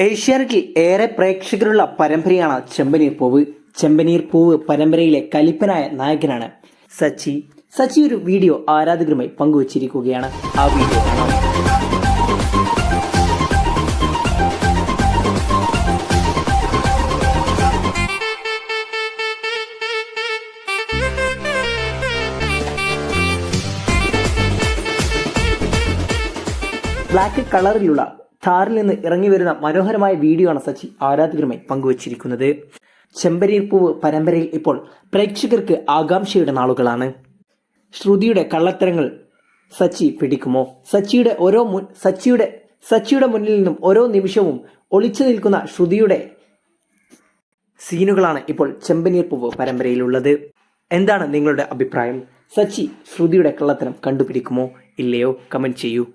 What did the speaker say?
ഏഷ്യാനെറ്റിൽ ഏറെ പ്രേക്ഷകരുള്ള പരമ്പരയാണ് ചെമ്പനീർ പൂവ്. ചെമ്പനീർ പൂവ് പരമ്പരയിലെ കലിപ്പനായ നായകനാണ് സച്ചി. സച്ചി ഒരു വീഡിയോ ആരാധകരുമായി പങ്കുവച്ചിരിക്കുകയാണ്. ആ വീഡിയോ കാണാം. ബ്ലാക്ക് കളറിലുള്ള ഥാറിൽ നിന്ന് ഇറങ്ങി വരുന്ന മനോഹരമായ വീഡിയോ ആണ് സച്ചി ആരാധകരുമായി പങ്കുവച്ചിരിക്കുന്നത്. ചെമ്പനീർ പൂവ് പരമ്പരയിൽ ഇപ്പോൾ പ്രേക്ഷകർക്ക് ആകാംക്ഷയുടെ നാളുകളാണ്. ശ്രുതിയുടെ കള്ളത്തരങ്ങൾ സച്ചി പിടിക്കുമോ? സച്ചിയുടെ മുന്നിൽ നിന്നും ഓരോ നിമിഷവും ഒളിച്ചു നിൽക്കുന്ന ശ്രുതിയുടെ സീനുകളാണ് ഇപ്പോൾ ചെമ്പനീർ പൂവ് പരമ്പരയിലുള്ളത്. എന്താണ് നിങ്ങളുടെ അഭിപ്രായം? സച്ചി ശ്രുതിയുടെ കള്ളത്തരം കണ്ടുപിടിക്കുമോ ഇല്ലയോ? കമന്റ് ചെയ്യൂ.